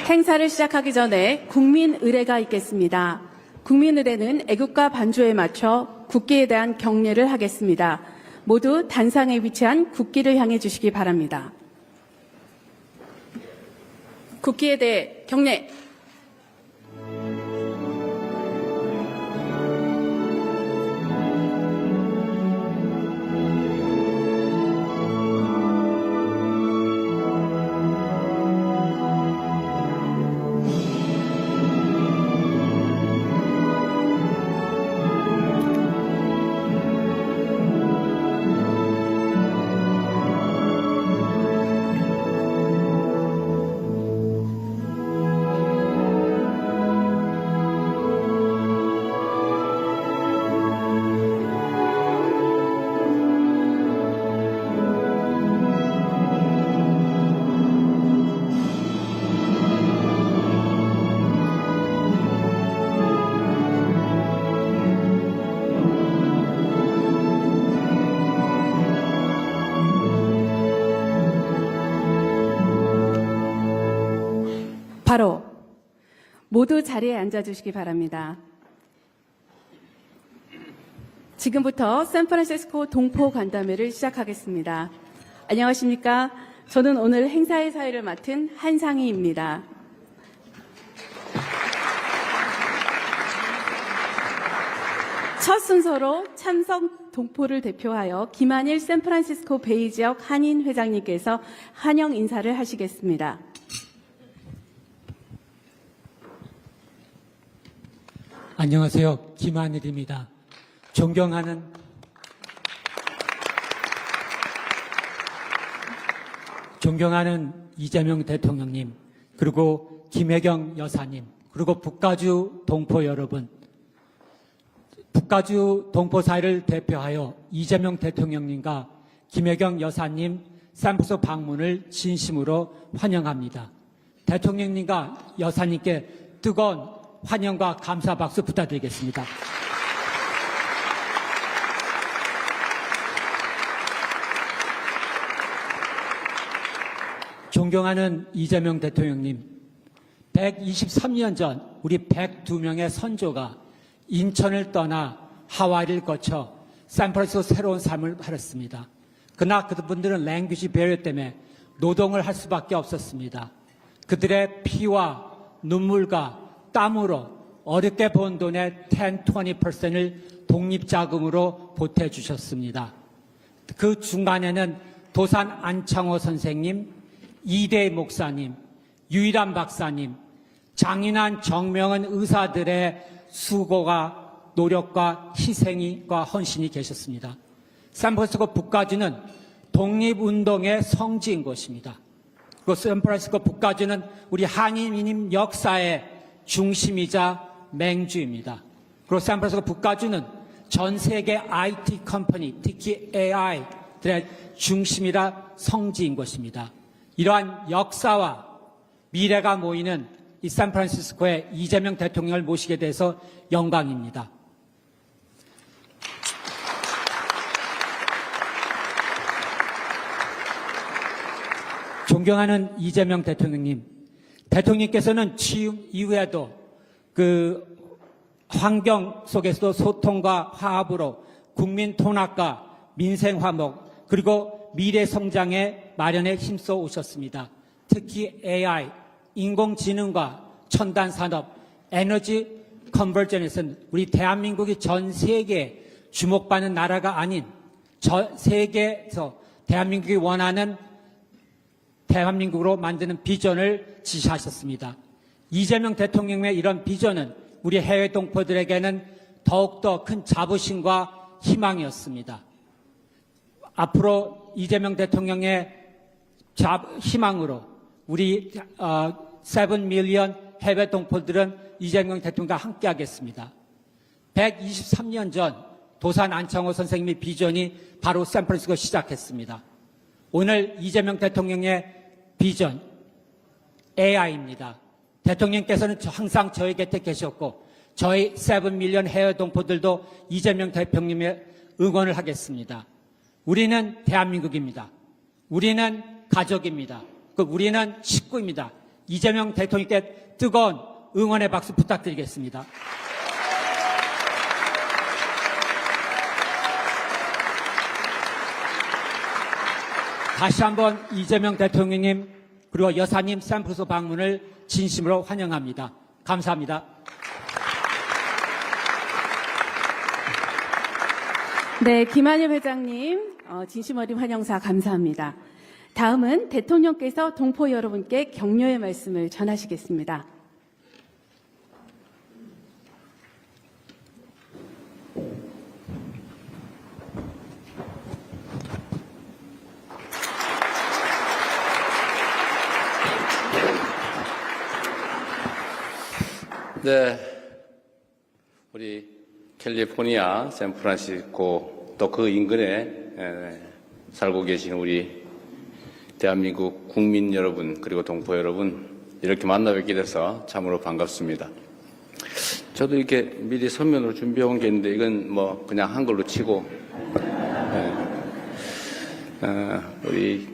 행사를 시작하기 전에 국민의례가 있겠습니다. 국민의례는 애국가 반주에 맞춰 국기에 대한 경례를 하겠습니다. 모두 단상에 위치한 국기를 향해 주시기 바랍니다. 국기에 대해 경례. 바로 모두 자리에 앉아주시기 바랍니다. 지금부터 샌프란시스코 동포 간담회를 시작하겠습니다. 안녕하십니까? 저는 오늘 행사의 사회를 맡은 한상희입니다. 첫 순서로 참석 동포를 대표하여 김한일 샌프란시스코 베이 지역 한인 회장님께서 환영 인사를 하시겠습니다. 안녕하세요. 김한일입니다. 존경하는 이재명 대통령님, 그리고 김혜경 여사님, 그리고 북가주 동포 여러분, 북가주 동포 사회를 대표하여 이재명 대통령님과 김혜경 여사님 샌프란시스코 방문을 진심으로 환영합니다. 대통령님과 여사님께 뜨거운 환영과 감사 박수 부탁드리겠습니다. 존경하는 이재명 대통령님, 123년 전 우리 102명의 선조가 인천을 떠나 하와이를 거쳐 샌프란시스코 새로운 삶을 살았습니다. 그러나 그분들은 랭귀지 배려 때문에 노동을 할 수밖에 없었습니다. 그들의 피와 눈물과 땀으로 어렵게 번 돈의 10, 20%를 독립자금으로 보태주셨습니다. 그 중간에는 도산 안창호 선생님, 이대희 목사님, 유일한 박사님, 장인한 정명한 의사들의 수고가, 노력과 희생과 헌신이 계셨습니다. 샌프란시스코 북가주는 독립운동의 성지인 것입니다. 그 샌프란시스코 북가주는 우리 한인 역사의 중심이자 맹주입니다. 그리고 샌프란시스코 북가주는 전 세계 IT 컴퍼니, 특히 AI들의 중심이라 성지인 것입니다. 이러한 역사와 미래가 모이는 이 샌프란시스코에 이재명 대통령을 모시게 돼서 영광입니다. 존경하는 이재명 대통령님, 대통령께서는 취임 이후에도 그 환경 속에서도 소통과 화합으로 국민 통합과 민생 화목 그리고 미래 성장의 마련에 힘써 오셨습니다. 특히 AI, 인공지능과 첨단 산업, 에너지 컨버전에서는 우리 대한민국이 전 세계에 주목받는 나라가 아닌 전 세계에서 대한민국이 원하는 대한민국으로 만드는 비전을 지시하셨습니다. 이재명 대통령의 이런 비전은 우리 해외 동포들에게는 더욱더 큰 자부심과 희망이었습니다. 앞으로 이재명 대통령의 희망으로 우리 7 밀리언 해외 동포들은 이재명 대통령과 함께하겠습니다. 123년 전 도산 안창호 선생님의 비전이 바로 샌프란시스코 시작했습니다. 오늘 이재명 대통령의 비전 AI입니다. 대통령께서는 항상 저희 곁에 계셨고 저희 7 밀리언 해외 동포들도 이재명 대통령의 응원을 하겠습니다. 우리는 대한민국입니다. 우리는 가족입니다. 우리는 식구입니다. 이재명 대통령께 뜨거운 응원의 박수 부탁드리겠습니다. 다시 한번 이재명 대통령님 그리고 여사님 샘플소 방문을 진심으로 환영합니다. 감사합니다. 네, 김한일 회장님 진심 어린 환영사 감사합니다. 다음은 대통령께서 동포 여러분께 격려의 말씀을 전하시겠습니다. 네, 우리 캘리포니아, 샌프란시스코 또 그 인근에 살고 계신 우리 대한민국 국민 여러분 그리고 동포 여러분 이렇게 만나 뵙게 돼서 참으로 반갑습니다. 저도 이렇게 미리 서면으로 준비해 온 게 있는데 이건 뭐 그냥 한글로 치고 우리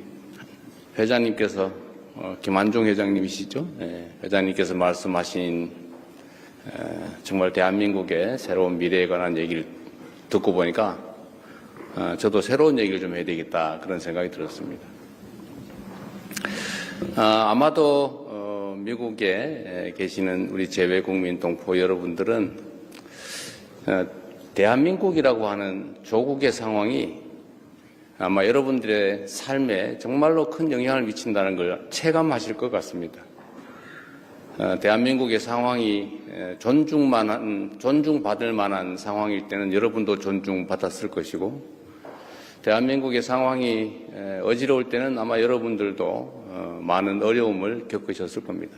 회장님께서 김한종 회장님이시죠? 회장님께서 말씀하신 정말 대한민국의 새로운 미래에 관한 얘기를 듣고 보니까 저도 새로운 얘기를 좀 해야 되겠다 그런 생각이 들었습니다. 아마도 미국에 계시는 우리 재외국민 동포 여러분들은 대한민국이라고 하는 조국의 상황이 아마 여러분들의 삶에 정말로 큰 영향을 미친다는 걸 체감하실 것 같습니다. 대한민국의 상황이 존중받을 만한 상황일 때는 여러분도 존중받았을 것이고, 대한민국의 상황이 어지러울 때는 아마 여러분들도 많은 어려움을 겪으셨을 겁니다.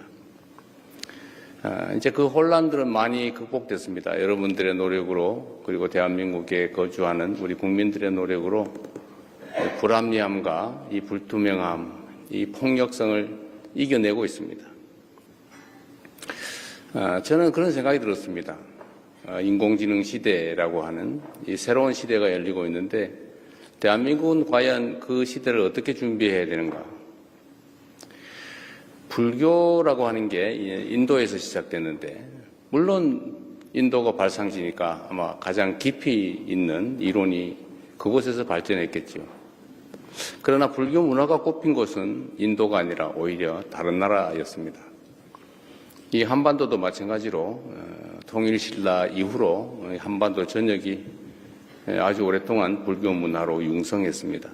이제 그 혼란들은 많이 극복됐습니다. 여러분들의 노력으로, 그리고 대한민국에 거주하는 우리 국민들의 노력으로 불합리함과 이 불투명함, 이 폭력성을 이겨내고 있습니다. 저는 그런 생각이 들었습니다. 인공지능 시대라고 하는 이 새로운 시대가 열리고 있는데 대한민국은 과연 그 시대를 어떻게 준비해야 되는가? 불교라고 하는 게 인도에서 시작됐는데 물론 인도가 발상지니까 아마 가장 깊이 있는 이론이 그곳에서 발전했겠죠. 그러나 불교 문화가 꼽힌 곳은 인도가 아니라 오히려 다른 나라였습니다. 이 한반도도 마찬가지로 통일신라 이후로 한반도 전역이 아주 오랫동안 불교 문화로 융성했습니다.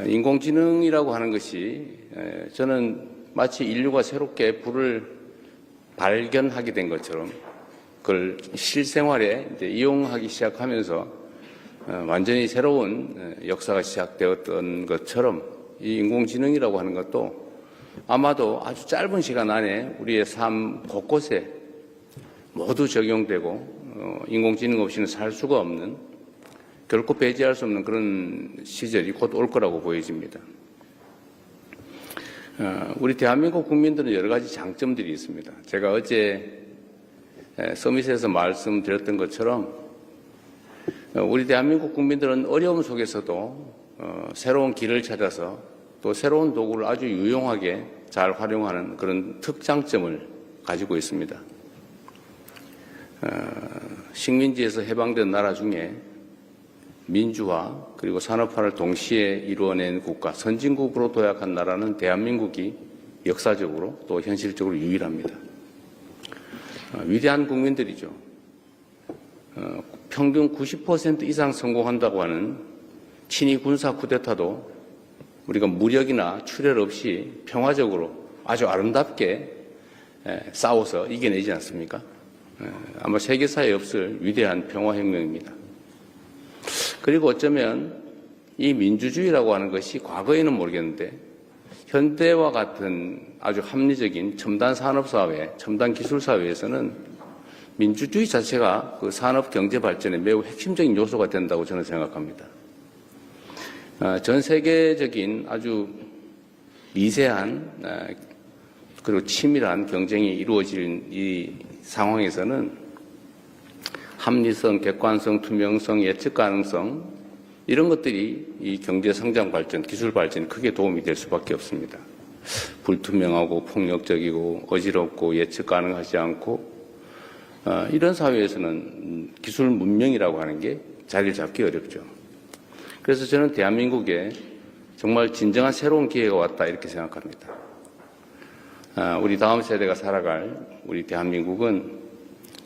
인공지능이라고 하는 것이 저는 마치 인류가 새롭게 불을 발견하게 된 것처럼 그걸 실생활에 이제 이용하기 시작하면서 완전히 새로운 역사가 시작되었던 것처럼 이 인공지능이라고 하는 것도 아마도 아주 짧은 시간 안에 우리의 삶 곳곳에 모두 적용되고 인공지능 없이는 살 수가 없는, 결코 배제할 수 없는 그런 시절이 곧 올 거라고 보여집니다. 우리 대한민국 국민들은 여러 가지 장점들이 있습니다. 제가 어제 서밋에서 말씀드렸던 것처럼 우리 대한민국 국민들은 어려움 속에서도 새로운 길을 찾아서 또 새로운 도구를 아주 유용하게 잘 활용하는 그런 특장점을 가지고 있습니다. 식민지에서 해방된 나라 중에 민주화 그리고 산업화를 동시에 이루어낸 국가, 선진국으로 도약한 나라는 대한민국이 역사적으로 또 현실적으로 유일합니다. 위대한 국민들이죠. 평균 90% 이상 성공한다고 하는 친위 군사 쿠데타도 우리가 무력이나 출혈 없이 평화적으로 아주 아름답게 싸워서 이겨내지 않습니까? 아마 세계사에 없을 위대한 평화혁명입니다. 그리고 어쩌면 이 민주주의라고 하는 것이 과거에는 모르겠는데 현대와 같은 아주 합리적인 첨단 산업사회, 첨단 기술사회에서는 민주주의 자체가 그 산업 경제 발전에 매우 핵심적인 요소가 된다고 저는 생각합니다. 전 세계적인 아주 미세한 그리고 치밀한 경쟁이 이루어질 이 상황에서는 합리성, 객관성, 투명성, 예측 가능성 이런 것들이 이 경제 성장 발전, 기술 발전에 크게 도움이 될 수밖에 없습니다. 불투명하고 폭력적이고 어지럽고 예측 가능하지 않고 이런 사회에서는 기술 문명이라고 하는 게 자리를 잡기 어렵죠. 그래서 저는 대한민국에 정말 진정한 새로운 기회가 왔다 이렇게 생각합니다. 우리 다음 세대가 살아갈 우리 대한민국은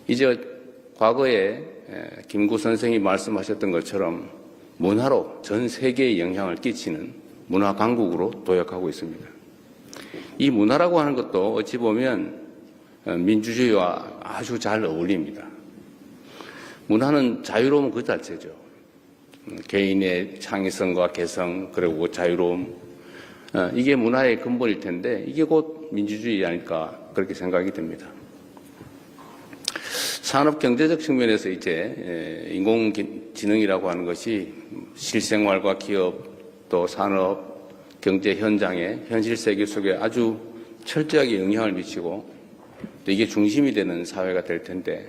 이제 과거에 김구 선생이 말씀하셨던 것처럼 문화로 전 세계에 영향을 끼치는 문화 강국으로 도약하고 있습니다. 이 문화라고 하는 것도 어찌 보면 민주주의와 아주 잘 어울립니다. 문화는 자유로움 그 자체죠. 개인의 창의성과 개성 그리고 자유로움 이게 문화의 근본일 텐데 이게 곧 민주주의 아닐까 그렇게 생각이 됩니다. 산업 경제적 측면에서 이제 인공지능이라고 하는 것이 실생활과 기업 또 산업 경제 현장에 현실 세계 속에 아주 철저하게 영향을 미치고 또 이게 중심이 되는 사회가 될 텐데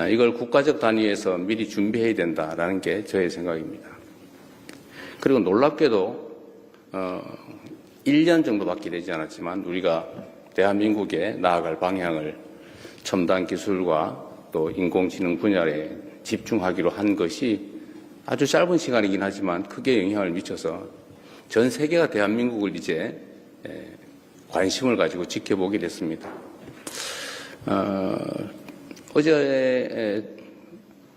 이걸 국가적 단위에서 미리 준비해야 된다라는 게 저의 생각입니다. 그리고 놀랍게도 1년 정도밖에 되지 않았지만 우리가 대한민국에 나아갈 방향을 첨단 기술과 또 인공지능 분야에 집중하기로 한 것이 아주 짧은 시간이긴 하지만 크게 영향을 미쳐서 전 세계가 대한민국을 이제 관심을 가지고 지켜보게 됐습니다. 어제의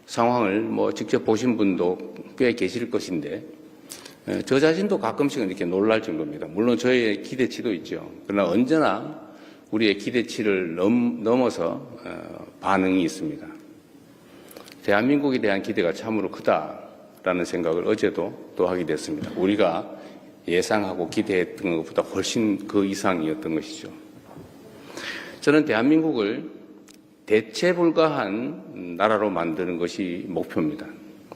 상황을 뭐 직접 보신 분도 꽤 계실 것인데 저 자신도 가끔씩은 이렇게 놀랄 정도입니다. 물론 저의 기대치도 있죠. 그러나 언제나 우리의 기대치를 넘어서 반응이 있습니다. 대한민국에 대한 기대가 참으로 크다라는 생각을 어제도 또 하게 됐습니다. 우리가 예상하고 기대했던 것보다 훨씬 그 이상이었던 것이죠. 저는 대한민국을 대체 불가한 나라로 만드는 것이 목표입니다.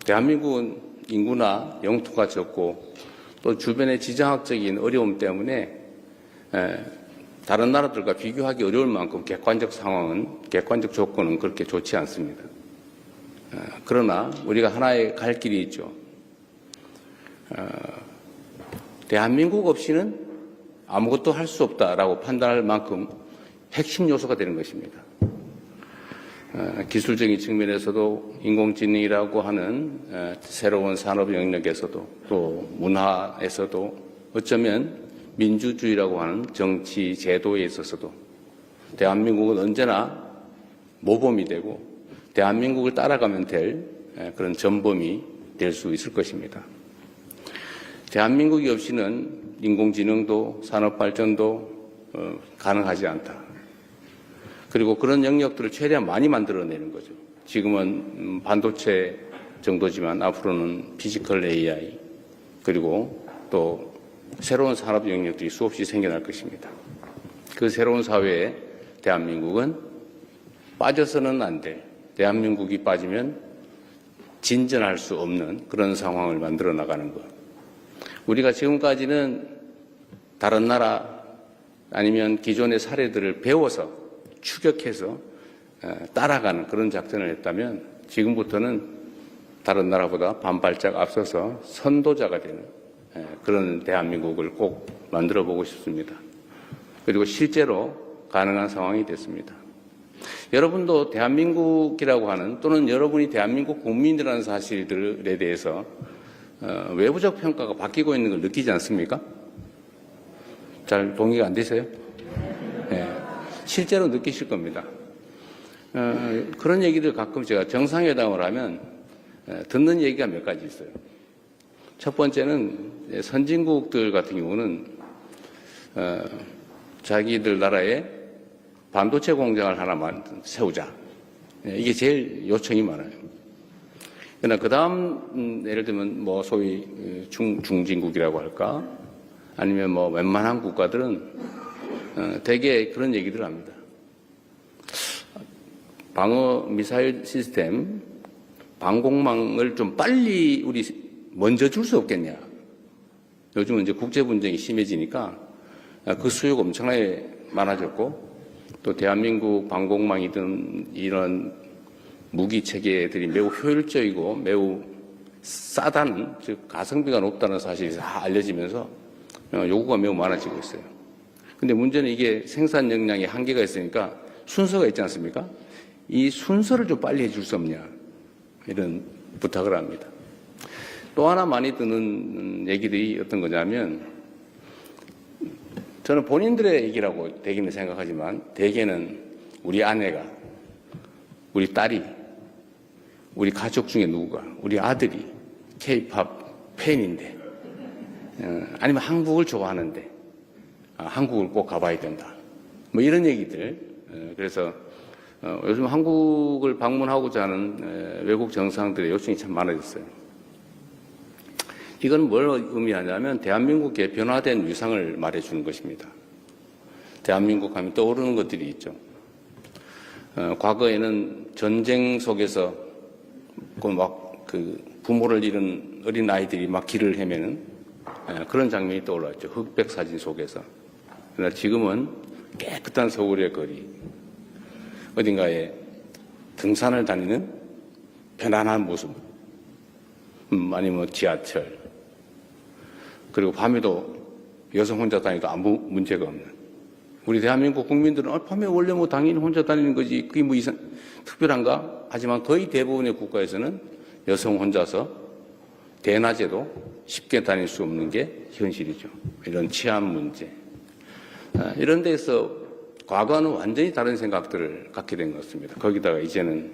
대한민국은 인구나 영토가 적고 또 주변의 지정학적인 어려움 때문에 다른 나라들과 비교하기 어려울 만큼 객관적 조건은 그렇게 좋지 않습니다. 그러나 우리가 하나의 갈 길이 있죠. 대한민국 없이는 아무것도 할 수 없다라고 판단할 만큼 핵심 요소가 되는 것입니다. 기술적인 측면에서도 인공지능이라고 하는 새로운 산업 영역에서도 또 문화에서도 어쩌면 민주주의라고 하는 정치 제도에 있어서도 대한민국은 언제나 모범이 되고 대한민국을 따라가면 될 그런 전범이 될 수 있을 것입니다. 대한민국이 없이는 인공지능도 산업발전도 가능하지 않다. 그리고 그런 영역들을 최대한 많이 만들어내는 거죠. 지금은 반도체 정도지만 앞으로는 피지컬 AI 그리고 또 새로운 산업 영역들이 수없이 생겨날 것입니다. 그 새로운 사회에 대한민국은 빠져서는 안 될, 대한민국이 빠지면 진전할 수 없는 그런 상황을 만들어 나가는 것. 우리가 지금까지는 다른 나라 아니면 기존의 사례들을 배워서 추격해서 따라가는 그런 작전을 했다면 지금부터는 다른 나라보다 반발짝 앞서서 선도자가 되는 그런 대한민국을 꼭 만들어 보고 싶습니다. 그리고 실제로 가능한 상황이 됐습니다. 여러분도 대한민국이라고 하는 또는 여러분이 대한민국 국민이라는 사실들에 대해서 외부적 평가가 바뀌고 있는 걸 느끼지 않습니까? 잘 동의가 안 되세요? 네. 실제로 느끼실 겁니다. 그런 얘기들 가끔 제가 정상회담을 하면 듣는 얘기가 몇 가지 있어요. 첫 번째는 선진국들 같은 경우는 자기들 나라에 반도체 공장을 하나만 세우자. 이게 제일 요청이 많아요. 그러나 그 다음 예를 들면 뭐 소위 중진국이라고 할까 아니면 뭐 웬만한 국가들은 대개 그런 얘기들을 합니다. 방어 미사일 시스템, 방공망을 좀 빨리 우리 먼저 줄 수 없겠냐. 요즘은 이제 국제 분쟁이 심해지니까 그 수요가 엄청나게 많아졌고 또 대한민국 방공망이든 이런 무기 체계들이 매우 효율적이고 매우 싸다는 즉 가성비가 높다는 사실이 다 알려지면서 요구가 매우 많아지고 있어요. 근데 문제는 이게 생산 역량에 한계가 있으니까 순서가 있지 않습니까? 이 순서를 좀 빨리 해줄 수 없냐, 이런 부탁을 합니다. 또 하나 많이 드는 얘기들이 어떤 거냐면, 저는 본인들의 얘기라고 대개는 생각하지만, 대개는 우리 아내가, 우리 딸이, 우리 가족 중에 누구가, 우리 아들이 K-팝 팬인데, 아니면 한국을 좋아하는데, 한국을 꼭 가봐야 된다, 뭐 이런 얘기들. 그래서 요즘 한국을 방문하고자 하는 외국 정상들의 요청이 참 많아졌어요. 이건 뭘 의미하냐면 대한민국의 변화된 위상을 말해주는 것입니다. 대한민국 하면 떠오르는 것들이 있죠. 과거에는 전쟁 속에서 그 부모를 잃은 어린 아이들이 막 길을 헤매는 그런 장면이 떠올랐죠. 흑백 사진 속에서. 그러나 지금은 깨끗한 서울의 거리, 어딘가에 등산을 다니는 편안한 모습, 아니면 지하철, 그리고 밤에도 여성 혼자 다니도 아무 문제가 없는 우리 대한민국 국민들은 밤에 원래 뭐 당연히 혼자 다니는 거지 그게 뭐 특별한가? 하지만 거의 대부분의 국가에서는 여성 혼자서 대낮에도 쉽게 다닐 수 없는 게 현실이죠. 이런 치안 문제. 이런 데서 과거와는 완전히 다른 생각들을 갖게 된 것 같습니다. 거기다가 이제는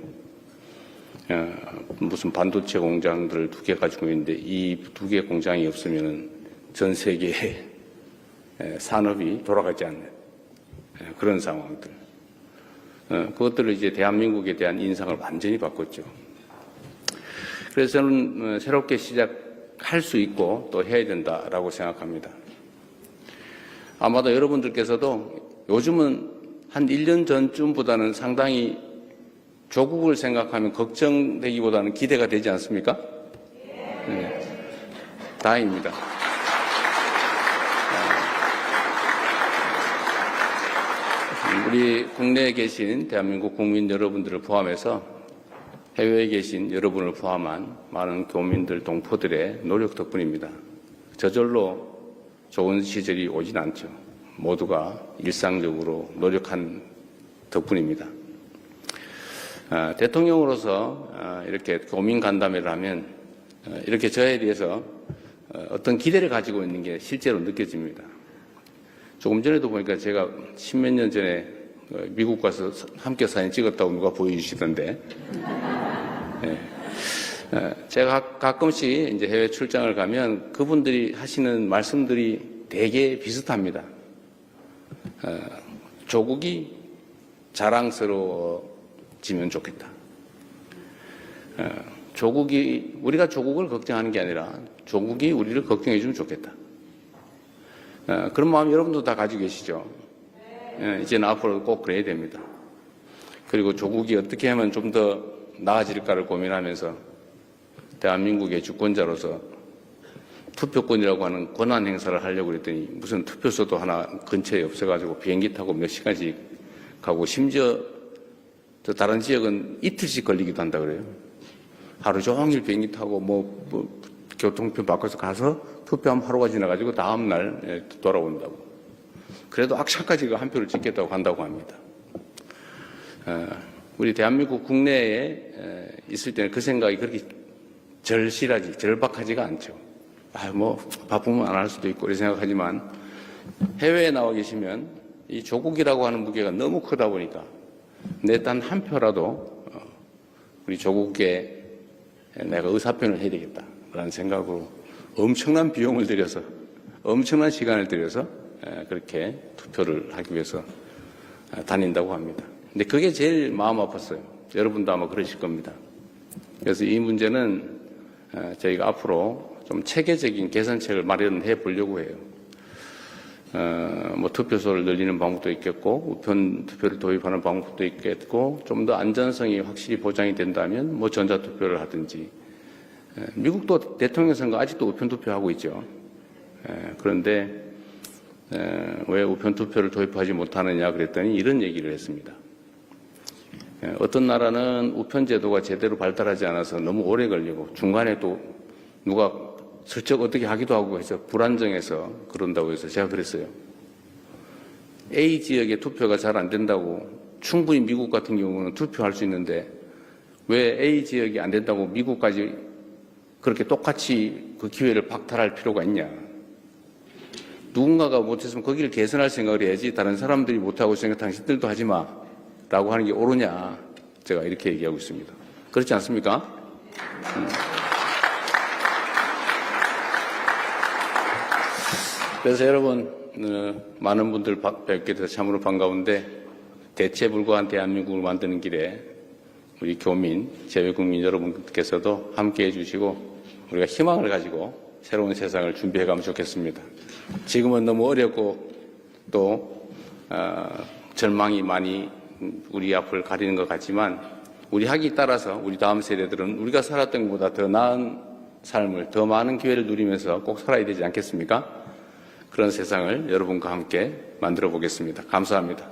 무슨 반도체 공장들을 2개 가지고 있는데 이 2개 공장이 없으면 전 세계의 산업이 돌아가지 않는 그런 상황들. 그것들을 이제 대한민국에 대한 인상을 완전히 바꿨죠. 그래서 저는 새롭게 시작할 수 있고 또 해야 된다라고 생각합니다. 아마도 여러분들께서도 요즘은 한 1년 전쯤보다는 상당히 조국을 생각하면 걱정되기보다는 기대가 되지 않습니까? 네. 다행입니다. 우리 국내에 계신 대한민국 국민 여러분들을 포함해서 해외에 계신 여러분을 포함한 많은 교민들, 동포들의 노력 덕분입니다. 저절로 좋은 시절이 오진 않죠. 모두가 일상적으로 노력한 덕분입니다. 대통령으로서 이렇게 고민 간담회를 하면 이렇게 저에 대해서 어떤 기대를 가지고 있는 게 실제로 느껴집니다. 조금 전에도 보니까 제가 10몇 년 전에 미국 가서 함께 사진 찍었다고 누가 보여주시던데, 제가 가끔씩 이제 해외 출장을 가면 그분들이 하시는 말씀들이 되게 비슷합니다. 조국이 자랑스러워지면 좋겠다. 우리가 조국을 걱정하는 게 아니라 조국이 우리를 걱정해 주면 좋겠다. 그런 마음 여러분도 다 가지고 계시죠. 이제는 앞으로 꼭 그래야 됩니다. 그리고 조국이 어떻게 하면 좀 더 나아질까를 고민하면서 대한민국의 주권자로서 투표권이라고 하는 권한 행사를 하려고 그랬더니 무슨 투표소도 하나 근처에 없어가지고 비행기 타고 몇 시간씩 가고 심지어 또 다른 지역은 이틀씩 걸리기도 한다 그래요. 하루 종일 비행기 타고 뭐 교통편 바꿔서 가서 투표하면 하루가 지나가지고 다음날 돌아온다고. 그래도 악착까지 한 표를 찍겠다고 간다고 합니다. 우리 대한민국 국내에 있을 때는 그 생각이 그렇게 절박하지가 않죠. 뭐 바쁘면 안 할 수도 있고 이렇게 생각하지만 해외에 나와 계시면 이 조국이라고 하는 무게가 너무 크다 보니까 내 단 한 표라도 우리 조국에 내가 의사표현을 해야 되겠다라는 생각으로 엄청난 비용을 들여서 엄청난 시간을 들여서 그렇게 투표를 하기 위해서 다닌다고 합니다. 근데 그게 제일 마음 아팠어요. 여러분도 아마 그러실 겁니다. 그래서 이 문제는 저희가 앞으로 좀 체계적인 개선책을 마련해 보려고 해요. 뭐 투표소를 늘리는 방법도 있겠고, 우편 투표를 도입하는 방법도 있겠고, 좀 더 안전성이 확실히 보장이 된다면 뭐 전자투표를 하든지. 미국도 대통령 선거 아직도 우편 투표하고 있죠. 그런데 왜 우편 투표를 도입하지 못하느냐 그랬더니 이런 얘기를 했습니다. 어떤 나라는 우편 제도가 제대로 발달하지 않아서 너무 오래 걸리고 중간에 또 누가 슬쩍 어떻게 하기도 하고 해서 불안정해서 그런다고 해서 제가 그랬어요. A 지역의 투표가 잘 안 된다고 충분히 미국 같은 경우는 투표할 수 있는데 왜 A 지역이 안 된다고 미국까지 그렇게 똑같이 그 기회를 박탈할 필요가 있냐. 누군가가 못했으면 거기를 개선할 생각을 해야지 다른 사람들이 못하고 있으니까 당신들도 하지 마 라고 하는 게 옳으냐. 제가 이렇게 얘기하고 있습니다. 그렇지 않습니까? 그래서 여러분 많은 분들 뵙게 돼서 참으로 반가운데 대체 불가한 대한민국을 만드는 길에 우리 교민, 재외국민 여러분께서도 함께해 주시고 우리가 희망을 가지고 새로운 세상을 준비해 가면 좋겠습니다. 지금은 너무 어렵고 또 절망이 많이 우리 앞을 가리는 것 같지만 우리 학이 따라서 우리 다음 세대들은 우리가 살았던 것보다 더 나은 삶을 더 많은 기회를 누리면서 꼭 살아야 되지 않겠습니까? 그런 세상을 여러분과 함께 만들어 보겠습니다. 감사합니다.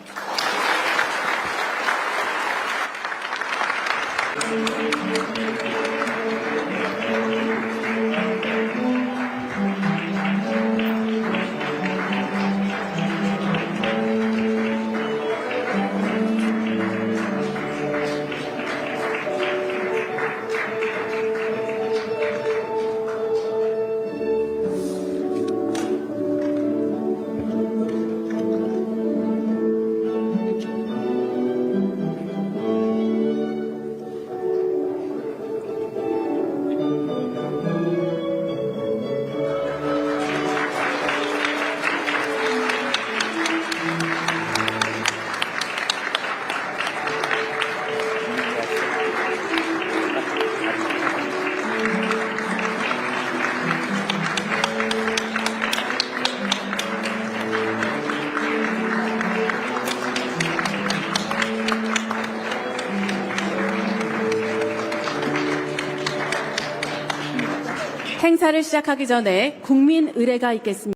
행사를 시작하기 전에 국민 의례가 있겠습니다.